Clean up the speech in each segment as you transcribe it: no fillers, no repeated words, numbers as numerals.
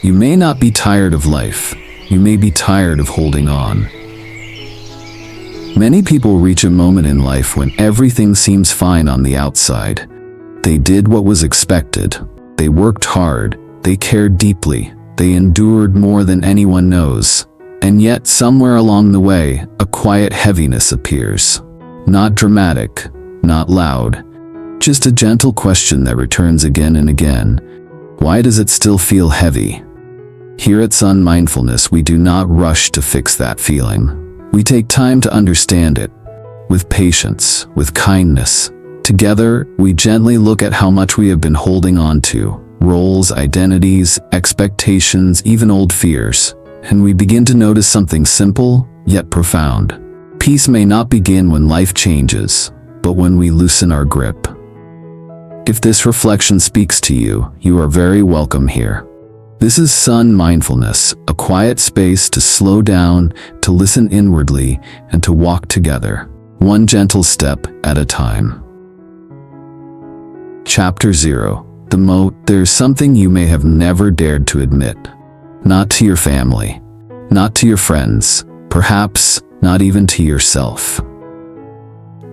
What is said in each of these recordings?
You may not be tired of life. You may be tired of holding on. Many people reach a moment in life when everything seems fine on the outside. They did what was expected. They worked hard. They cared deeply. They endured more than anyone knows. And yet, somewhere along the way, a quiet heaviness appears. Not dramatic, not loud, just a gentle question that returns again and again. Why does it still feel heavy? Here at Son.Mindfulness, we do not rush to fix that feeling. We take time to understand it, with patience, with kindness. Together, we gently look at how much we have been holding on to, roles, identities, expectations, even old fears, and we begin to notice something simple, yet profound. Peace may not begin when life changes, but when we loosen our grip. If this reflection speaks to you, you are very welcome here. This is Son.Mindfulness, a quiet space to slow down, to listen inwardly, and to walk together, one gentle step at a time. Chapter 0. The Moat. There's something you may have never dared to admit. Not to your family, not to your friends, perhaps not even to yourself.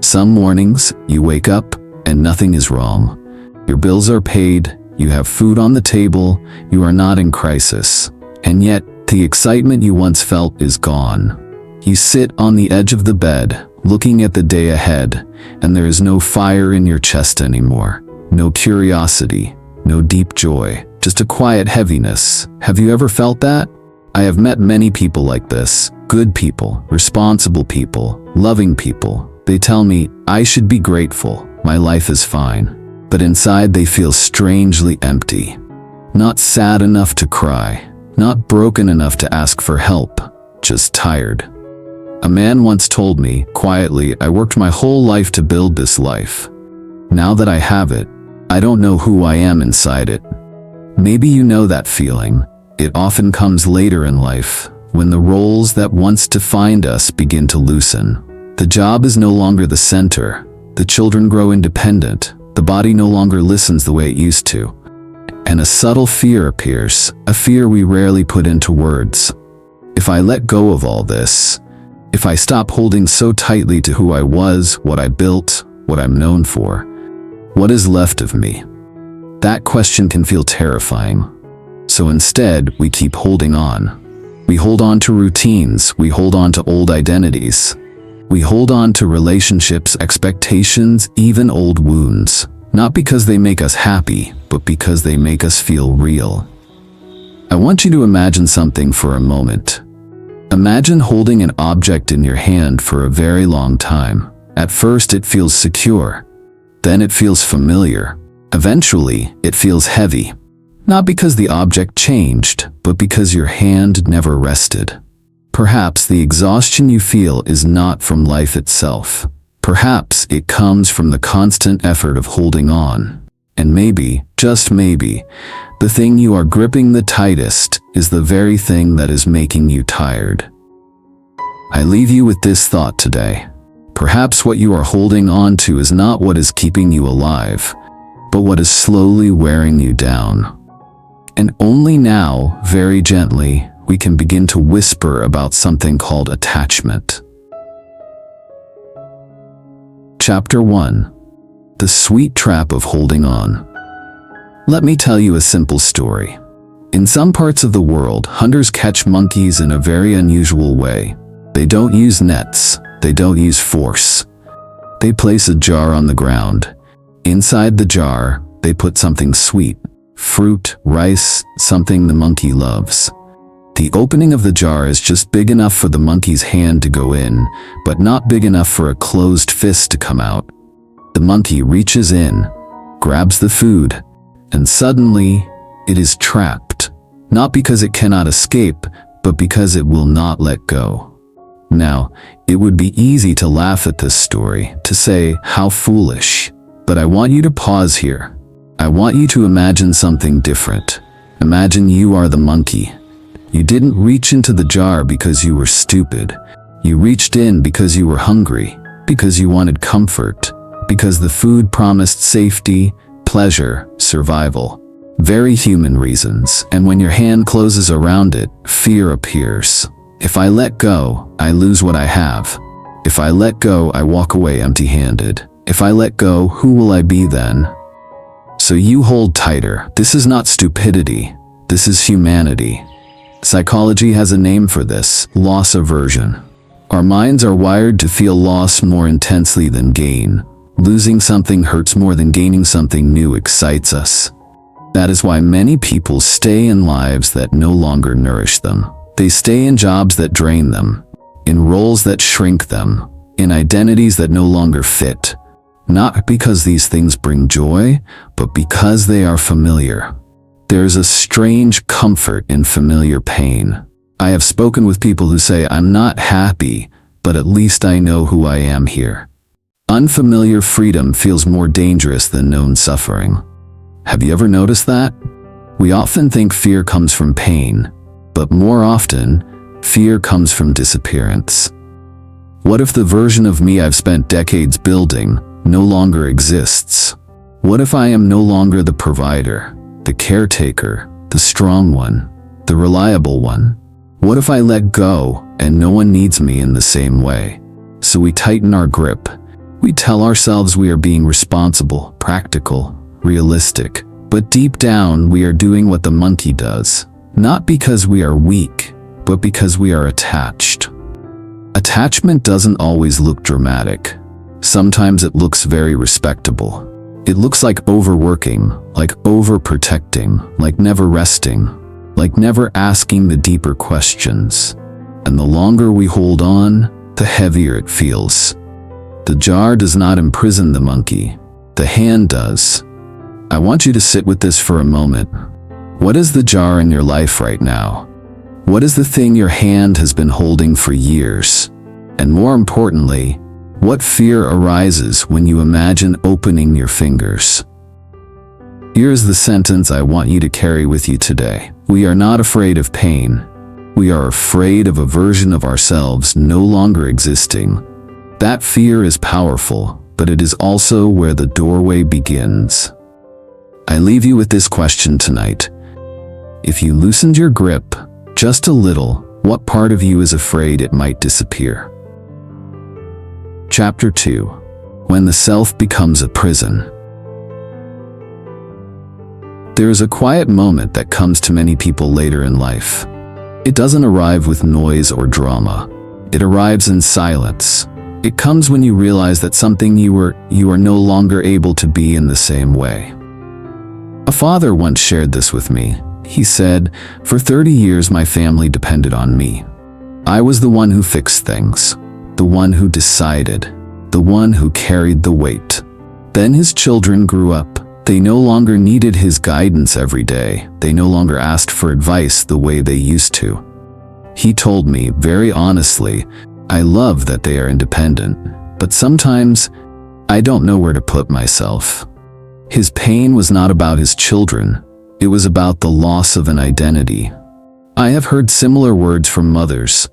Some mornings, you wake up and nothing is wrong. Your bills are paid, you have food on the table, you are not in crisis. And yet, the excitement you once felt is gone. You sit on the edge of the bed, looking at the day ahead, and there is no fire in your chest anymore. No curiosity, no deep joy, just a quiet heaviness. Have you ever felt that? I have met many people like this. Good people, responsible people, loving people. They tell me, I should be grateful, my life is fine. But inside they feel strangely empty. Not sad enough to cry, not broken enough to ask for help, just tired. A man once told me, quietly, I worked my whole life to build this life. Now that I have it, I don't know who I am inside it. Maybe you know that feeling. It often comes later in life, when the roles that once defined us begin to loosen. The job is no longer the center. The children grow independent. The body no longer listens the way it used to. And a subtle fear appears, a fear we rarely put into words. If I let go of all this, if I stop holding so tightly to who I was, what I built, what I'm known for, what is left of me? That question can feel terrifying. So instead, we keep holding on. We hold on to routines, we hold on to old identities. We hold on to relationships, expectations, even old wounds. Not because they make us happy, but because they make us feel real. I want you to imagine something for a moment. Imagine holding an object in your hand for a very long time. At first it feels secure. Then it feels familiar. Eventually, it feels heavy. Not because the object changed, but because your hand never rested. Perhaps the exhaustion you feel is not from life itself. Perhaps it comes from the constant effort of holding on. And maybe, just maybe, the thing you are gripping the tightest is the very thing that is making you tired. I leave you with this thought today. Perhaps what you are holding on to is not what is keeping you alive, but what is slowly wearing you down. And only now, very gently, we can begin to whisper about something called attachment. Chapter 1. The Sweet Trap of Holding On. Let me tell you a simple story. In some parts of the world, hunters catch monkeys in a very unusual way. They don't use nets. They don't use force. They place a jar on the ground. Inside the jar, they put something sweet. Fruit, rice, something the monkey loves. The opening of the jar is just big enough for the monkey's hand to go in, but not big enough for a closed fist to come out. The monkey reaches in, grabs the food, and suddenly, it is trapped. Not because it cannot escape, but because it will not let go. Now, it would be easy to laugh at this story, to say, how foolish. But I want you to pause here. I want you to imagine something different. Imagine you are the monkey. You didn't reach into the jar because you were stupid. You reached in because you were hungry, because you wanted comfort, because the food promised safety, pleasure, survival. Very human reasons, and when your hand closes around it, fear appears. If I let go, I lose what I have. If I let go, I walk away empty-handed. If I let go, who will I be then? So you hold tighter. This is not stupidity. This is humanity. Psychology has a name for this: loss aversion. Our minds are wired to feel loss more intensely than gain. Losing something hurts more than gaining something new excites us. That is why many people stay in lives that no longer nourish them. They stay in jobs that drain them, in roles that shrink them, in identities that no longer fit. Not because these things bring joy, but because they are familiar. There's a strange comfort in familiar pain. I have spoken with people who say, "I'm not happy, but at least I know who I am here." Unfamiliar freedom feels more dangerous than known suffering. Have you ever noticed that? We often think fear comes from pain, but more often, fear comes from disappearance. What if the version of me I've spent decades building no longer exists? What if I am no longer the provider, the caretaker, the strong one, the reliable one? What if I let go and no one needs me in the same way? So we tighten our grip. We tell ourselves we are being responsible, practical, realistic, but deep down we are doing what the monkey does, not because we are weak, but because we are attached. Attachment doesn't always look dramatic. Sometimes it looks very respectable. It looks like overworking, like overprotecting, like never resting, like never asking the deeper questions. And the longer we hold on, the heavier it feels. The jar does not imprison the monkey. The hand does. I want you to sit with this for a moment. What is the jar in your life right now? What is the thing your hand has been holding for years? And more importantly, what fear arises when you imagine opening your fingers? Here's the sentence I want you to carry with you today. We are not afraid of pain. We are afraid of a version of ourselves no longer existing. That fear is powerful, but it is also where the doorway begins. I leave you with this question tonight. If you loosened your grip just a little, what part of you is afraid it might disappear? Chapter 2. When the self becomes a prison. There is a quiet moment that comes to many people later in life. It doesn't arrive with noise or drama. It arrives in silence. It comes when you realize that something you are no longer able to be in the same way. A father once shared this with me. He said, "For 30 years my family depended on me. I was the one who fixed things, the one who decided, the one who carried the weight. Then his children grew up. They no longer needed his guidance every day. They no longer asked for advice the way they used to." He told me very honestly, "I love that they are independent, but sometimes I don't know where to put myself." His pain was not about his children. It was about the loss of an identity. I have heard similar words from mothers,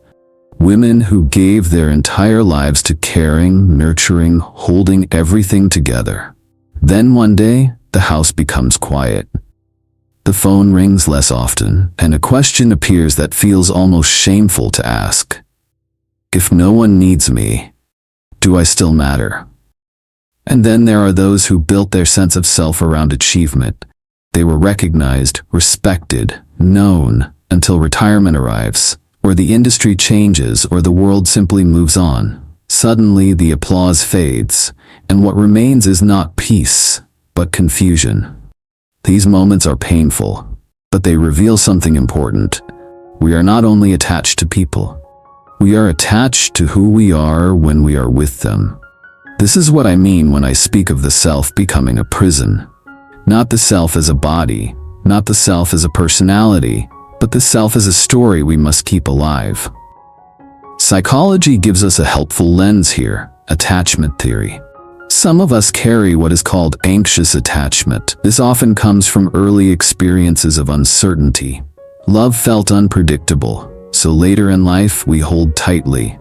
women who gave their entire lives to caring, nurturing, holding everything together. Then one day, the house becomes quiet. The phone rings less often, and a question appears that feels almost shameful to ask. If no one needs me, do I still matter? And then there are those who built their sense of self around achievement. They were recognized, respected, known, until retirement arrives, or the industry changes, or the world simply moves on. Suddenly the applause fades, and what remains is not peace, but confusion. These moments are painful, but they reveal something important. We are not only attached to people, we are attached to who we are when we are with them. This is what I mean when I speak of the self becoming a prison. Not the self as a body, not the self as a personality, but the self as a story we must keep alive. Psychology gives us a helpful lens here: attachment theory. Some of us carry what is called anxious attachment. This often comes from early experiences of uncertainty. Love felt unpredictable, so later in life we hold tightly.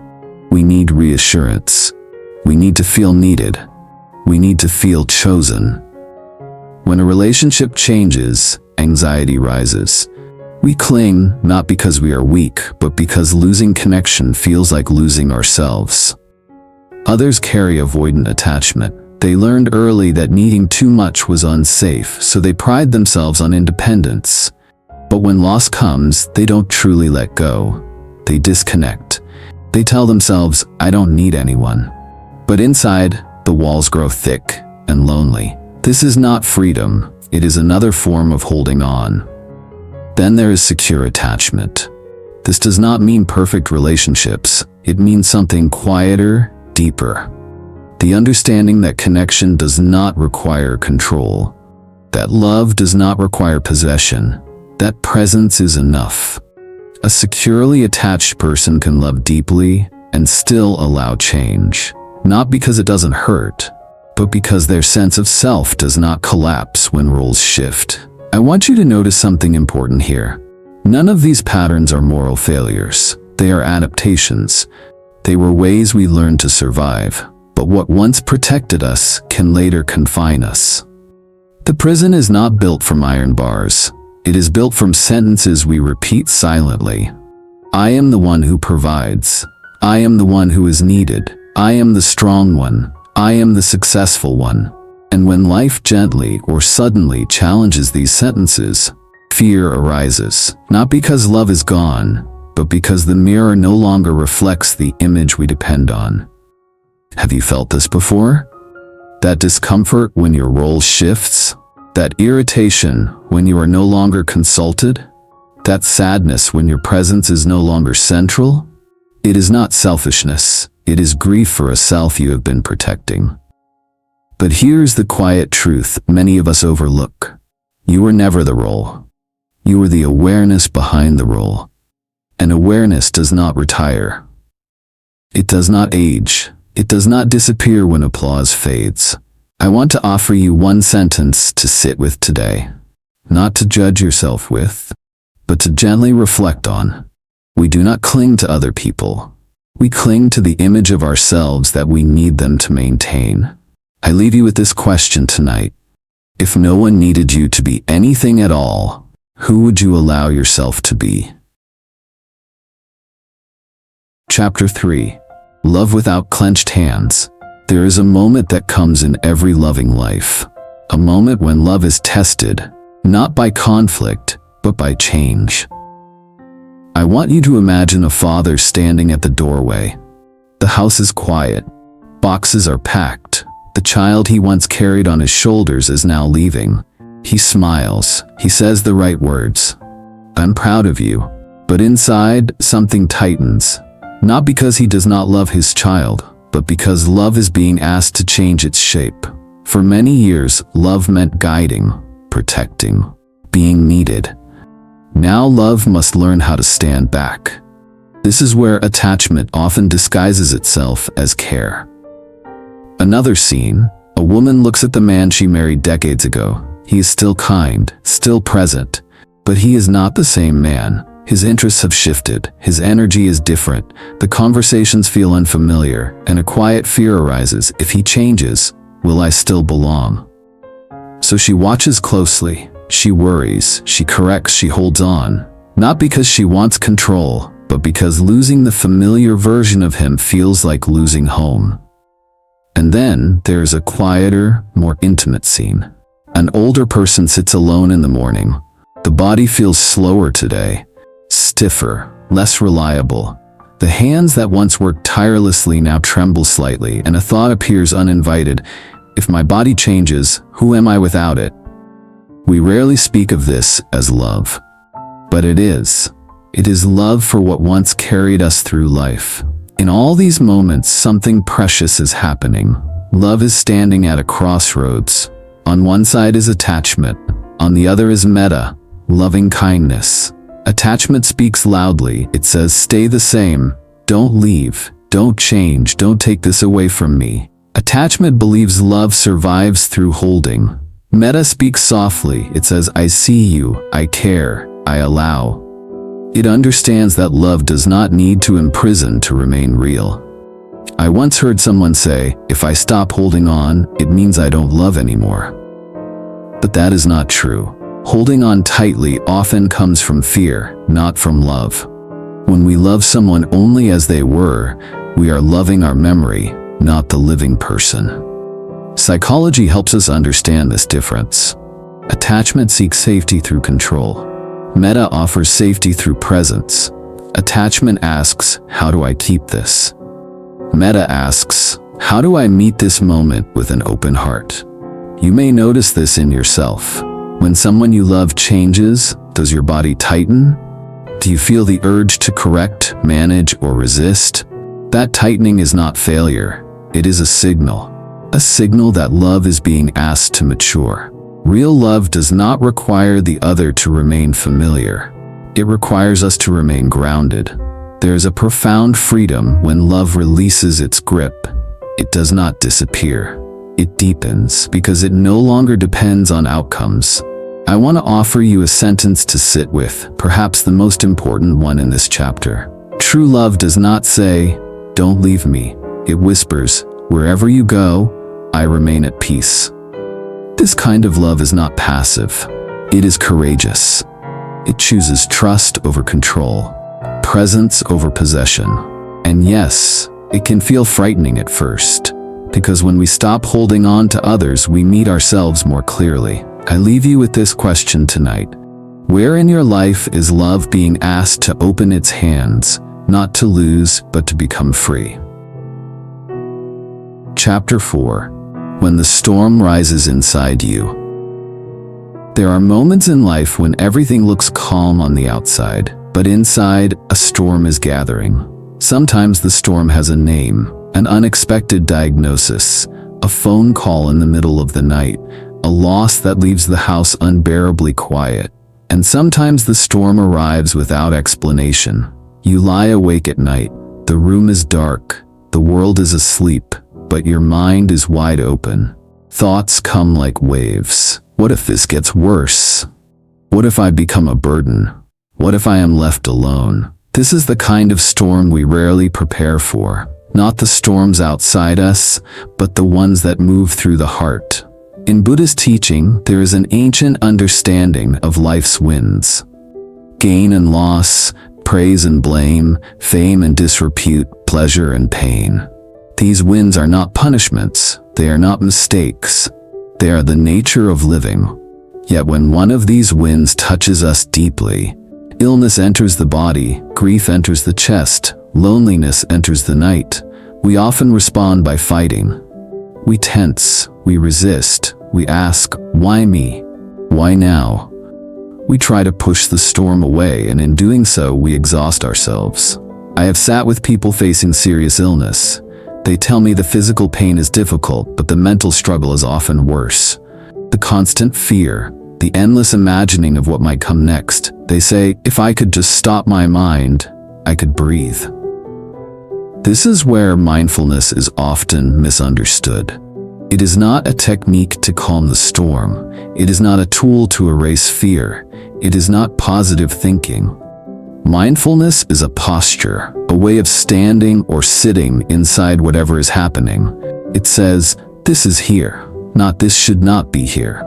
We need reassurance. We need to feel needed. We need to feel chosen. When a relationship changes, anxiety rises. We cling not because we are weak, but because losing connection feels like losing ourselves. Others carry avoidant attachment. They learned early that needing too much was unsafe, so they pride themselves on independence. But when loss comes, they don't truly let go. They disconnect. They tell themselves, "I don't need anyone." But inside, the walls grow thick and lonely. This is not freedom. It is another form of holding on. Then there is secure attachment. This does not mean perfect relationships. It means something quieter, deeper. The understanding that connection does not require control, that love does not require possession, that presence is enough. A securely attached person can love deeply and still allow change, not because it doesn't hurt, but because their sense of self does not collapse when roles shift. I want you to notice something important here. None of these patterns are moral failures. They are adaptations. They were ways we learned to survive, but what once protected us can later confine us. The prison is not built from iron bars. It is built from sentences we repeat silently. I am the one who provides. I am the one who is needed. I am the strong one. I am the successful one. And when life gently or suddenly challenges these sentences, fear arises, not because love is gone, but because the mirror no longer reflects the image we depend on. Have you felt this before? That discomfort when your role shifts? That irritation when you are no longer consulted? That sadness when your presence is no longer central? It is not selfishness. It is grief for a self you have been protecting. But here's the quiet truth many of us overlook. You were never the role. You were the awareness behind the role. And awareness does not retire. It does not age. It does not disappear when applause fades. I want to offer you one sentence to sit with today. Not to judge yourself with, but to gently reflect on. We do not cling to other people. We cling to the image of ourselves that we need them to maintain. I leave you with this question tonight. If no one needed you to be anything at all, who would you allow yourself to be? Chapter 3. Love without clenched hands. There is a moment that comes in every loving life. A moment when love is tested, not by conflict, but by change. I want you to imagine a father standing at the doorway. The house is quiet. Boxes are packed. The child he once carried on his shoulders is now leaving. He smiles. He says the right words. "I'm proud of you." But inside, something tightens. Not because he does not love his child, but because love is being asked to change its shape. For many years, love meant guiding, protecting, being needed. Now love must learn how to stand back. This is where attachment often disguises itself as care. Another scene, a woman looks at the man she married decades ago. He is still kind, still present, but he is not the same man. His interests have shifted, his energy is different, the conversations feel unfamiliar, and a quiet fear arises. If he changes, will I still belong? So she watches closely, she worries, she corrects, she holds on, not because she wants control, but because losing the familiar version of him feels like losing home. And then there's a quieter, more intimate scene. An older person sits alone in the morning. The body feels slower today, stiffer, less reliable. The hands that once worked tirelessly now tremble slightly, and a thought appears uninvited. If my body changes, who am I without it? We rarely speak of this as love, but it is. It is love for what once carried us through life. In all these moments, something precious is happening. Love is standing at a crossroads. On one side is attachment, on the other is metta, loving kindness. Attachment speaks loudly. It says, "Stay the same. Don't leave. Don't change. Don't take this away from me." Attachment believes love survives through holding. Metta speaks softly. It says, "I see you. I care. I allow." It understands that love does not need to imprison to remain real. I once heard someone say, "If I stop holding on, it means I don't love anymore." But that is not true. Holding on tightly often comes from fear, not from love. When we love someone only as they were, we are loving our memory, not the living person. Psychology helps us understand this difference. Attachment seeks safety through control. Metta offers safety through presence. Attachment asks, how do I keep this? Metta asks, how do I meet this moment with an open heart? You may notice this in yourself. When someone you love changes, does your body tighten? Do you feel the urge to correct, manage, or resist? That tightening is not failure. It is a signal that love is being asked to mature. Real love does not require the other to remain familiar. It requires us to remain grounded. There is a profound freedom when love releases its grip. It does not disappear. It deepens because it no longer depends on outcomes. I want to offer you a sentence to sit with, perhaps the most important one in this chapter. True love does not say, "Don't leave me." It whispers, "Wherever you go, I remain at peace." This kind of love is not passive. It is courageous. It chooses trust over control, presence over possession. And yes, it can feel frightening at first, because when we stop holding on to others, we meet ourselves more clearly. I leave you with this question tonight. Where in your life is love being asked to open its hands, not to lose, but to become free? Chapter 4. When the storm rises inside you. There are moments in life when everything looks calm on the outside, but inside, a storm is gathering. Sometimes the storm has a name, an unexpected diagnosis, a phone call in the middle of the night, a loss that leaves the house unbearably quiet. And sometimes the storm arrives without explanation. You lie awake at night, the room is dark, the world is asleep, but your mind is wide open. Thoughts come like waves. What if this gets worse? What if I become a burden? What if I am left alone? This is the kind of storm we rarely prepare for. Not the storms outside us, but the ones that move through the heart. In Buddhist teaching, there is an ancient understanding of life's winds. Gain and loss, praise and blame, fame and disrepute, pleasure and pain. These winds are not punishments, they are not mistakes. They are the nature of living. Yet when one of these winds touches us deeply, illness enters the body, grief enters the chest, loneliness enters the night, we often respond by fighting. We tense, we resist, we ask, why me? Why now? We try to push the storm away, and in doing so, we exhaust ourselves. I have sat with people facing serious illness. They tell me the physical pain is difficult, but the mental struggle is often worse. The constant fear, the endless imagining of what might come next. They say, if I could just stop my mind, I could breathe. This is where mindfulness is often misunderstood. It is not a technique to calm the storm. It is not a tool to erase fear. It is not positive thinking. Mindfulness is a posture, a way of standing or sitting inside whatever is happening. It says, this is here, not this should not be here.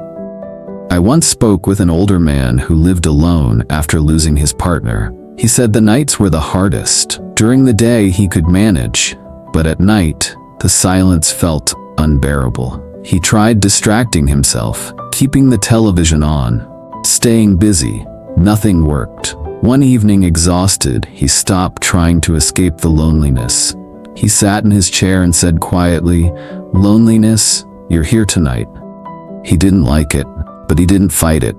I once spoke with an older man who lived alone after losing his partner. He said the nights were the hardest. During the day he could manage, but at night, the silence felt unbearable. He tried distracting himself, keeping the television on, staying busy. Nothing worked. One evening, exhausted, he stopped trying to escape the loneliness. He sat in his chair and said quietly, "Loneliness, you're here tonight." He didn't like it, but he didn't fight it.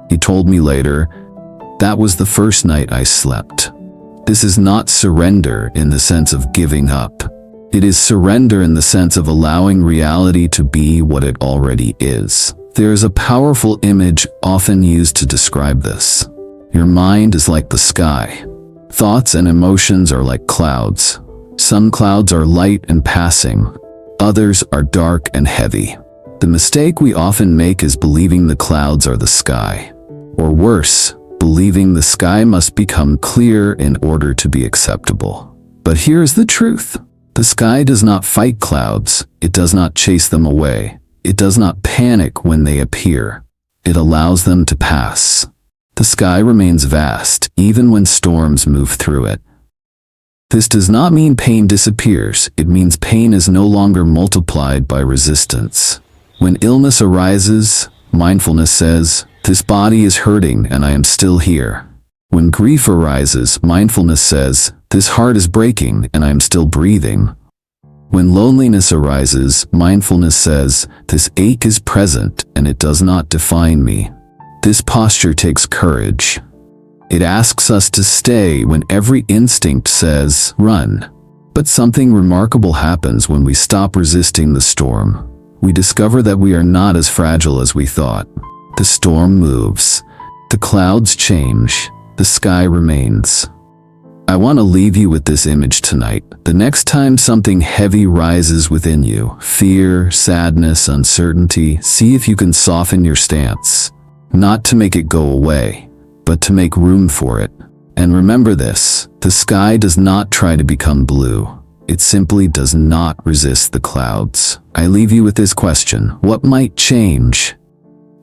He told me later, "That was the first night I slept." This is not surrender in the sense of giving up. It is surrender in the sense of allowing reality to be what it already is. There is a powerful image often used to describe this. Your mind is like the sky. Thoughts and emotions are like clouds. Some clouds are light and passing. Others are dark and heavy. The mistake we often make is believing the clouds are the sky. Or worse, believing the sky must become clear in order to be acceptable. But here's the truth. The sky does not fight clouds. It does not chase them away. It does not panic when they appear. It allows them to pass. The sky remains vast, even when storms move through it. This does not mean pain disappears. It means pain is no longer multiplied by resistance. When illness arises, mindfulness says, "This body is hurting and I am still here." When grief arises, mindfulness says, "This heart is breaking and I am still breathing." When loneliness arises, mindfulness says, "This ache is present and it does not define me." This posture takes courage. It asks us to stay when every instinct says, "Run." But something remarkable happens when we stop resisting the storm. We discover that we are not as fragile as we thought. The storm moves. The clouds change. The sky remains. I want to leave you with this image tonight. The next time something heavy rises within you, fear, sadness, uncertainty, see if you can soften your stance. Not to make it go away, but to make room for it. And remember this, the sky does not try to become blue. It simply does not resist the clouds. I leave you with this question: what might change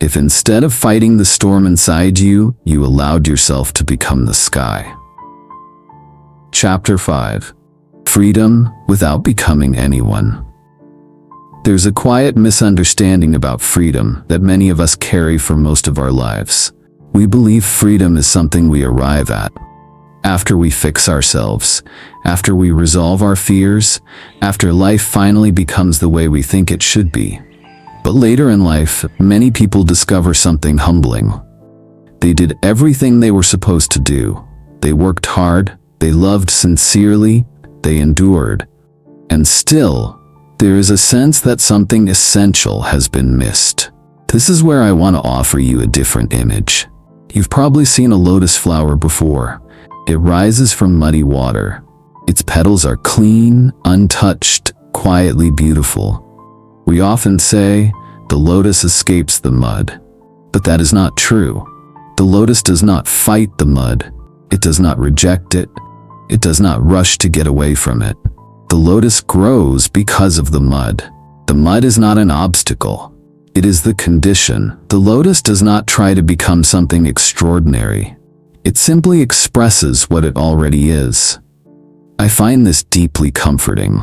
if instead of fighting the storm inside you, you allowed yourself to become the sky? Chapter 5. Freedom without becoming anyone. There's a quiet misunderstanding about freedom that many of us carry for most of our lives. We believe freedom is something we arrive at after we fix ourselves, after we resolve our fears, after life finally becomes the way we think it should be. But later in life, many people discover something humbling. They did everything they were supposed to do. They worked hard, they loved sincerely, they endured. And still, there is a sense that something essential has been missed. This is where I want to offer you a different image. You've probably seen a lotus flower before. It rises from muddy water. Its petals are clean, untouched, quietly beautiful. We often say, the lotus escapes the mud. But that is not true. The lotus does not fight the mud. It does not reject it. It does not rush to get away from it. The lotus grows because of the mud. The mud is not an obstacle. It is the condition. The lotus does not try to become something extraordinary. It simply expresses what it already is. I find this deeply comforting,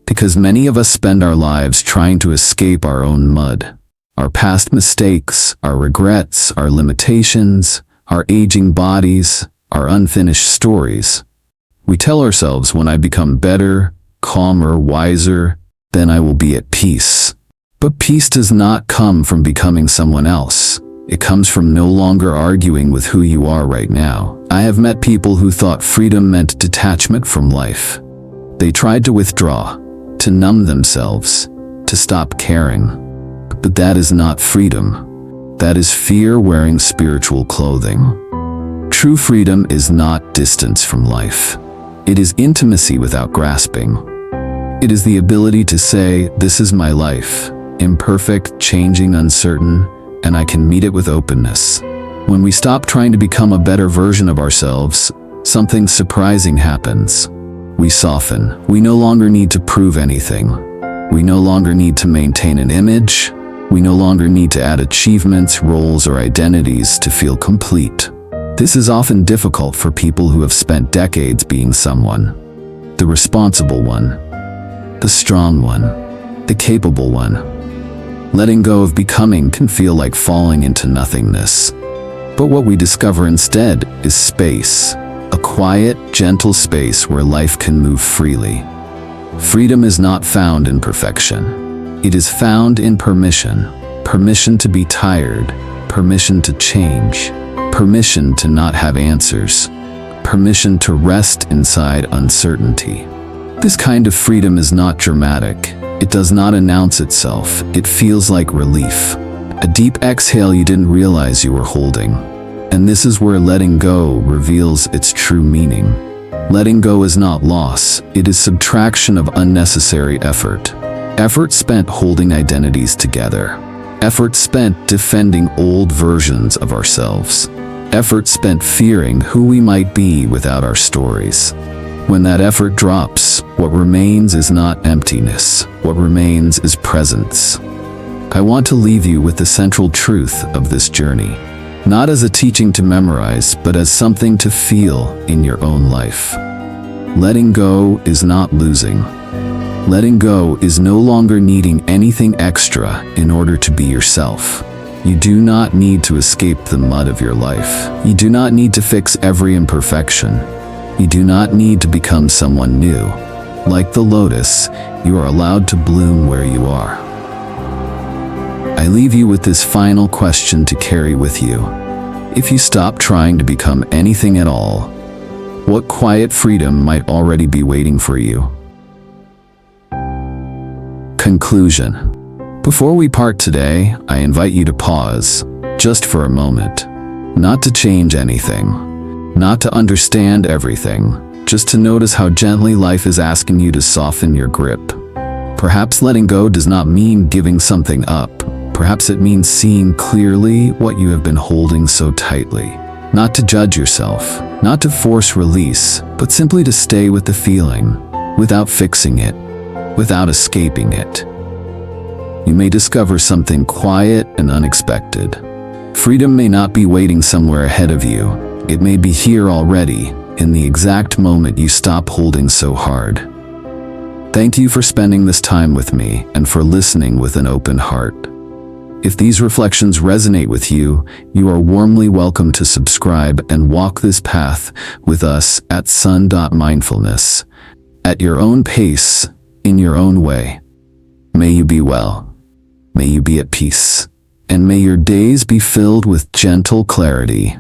because many of us spend our lives trying to escape our own mud. Our past mistakes, our regrets, our limitations, our aging bodies, our unfinished stories. We tell ourselves, when I become better, calmer, wiser, then I will be at peace. But peace does not come from becoming someone else. It comes from no longer arguing with who you are right now. I have met people who thought freedom meant detachment from life. They tried to withdraw, to numb themselves, to stop caring. But that is not freedom. That is fear wearing spiritual clothing. True freedom is not distance from life. It is intimacy without grasping. It is the ability to say, this is my life, imperfect, changing, uncertain, and I can meet it with openness. When we stop trying to become a better version of ourselves, something surprising happens. We soften. We no longer need to prove anything. We no longer need to maintain an image. We no longer need to add achievements, roles, or identities to feel complete. This is often difficult for people who have spent decades being someone. The responsible one, the strong one, the capable one. Letting go of becoming can feel like falling into nothingness. But what we discover instead is space, a quiet, gentle space where life can move freely. Freedom is not found in perfection. It is found in permission. Permission to be tired, permission to change, permission to not have answers, permission to rest inside uncertainty. This kind of freedom is not dramatic. It does not announce itself. It feels like relief. A deep exhale you didn't realize you were holding. And this is where letting go reveals its true meaning. Letting go is not loss. It is subtraction of unnecessary effort. Effort spent holding identities together. Effort spent defending old versions of ourselves. Effort spent fearing who we might be without our stories. When that effort drops, what remains is not emptiness. What remains is presence. I want to leave you with the central truth of this journey, not as a teaching to memorize, but as something to feel in your own life. Letting go is not losing. Letting go is no longer needing anything extra in order to be yourself. You do not need to escape the mud of your life. You do not need to fix every imperfection. You do not need to become someone new. Like the lotus, you are allowed to bloom where you are. I leave you with this final question to carry with you. If you stop trying to become anything at all, what quiet freedom might already be waiting for you? Conclusion. Before we part today, I invite you to pause, just for a moment. Not to change anything, not to understand everything, just to notice how gently life is asking you to soften your grip. Perhaps letting go does not mean giving something up. Perhaps it means seeing clearly what you have been holding so tightly. Not to judge yourself, not to force release, but simply to stay with the feeling, without fixing it, without escaping it. You may discover something quiet and unexpected. Freedom may not be waiting somewhere ahead of you. It may be here already, in the exact moment you stop holding so hard. Thank you for spending this time with me and for listening with an open heart. If these reflections resonate with you, you are warmly welcome to subscribe and walk this path with us at Son.Mindfulness, at your own pace, in your own way. May you be well. May you be at peace, and may your days be filled with gentle clarity.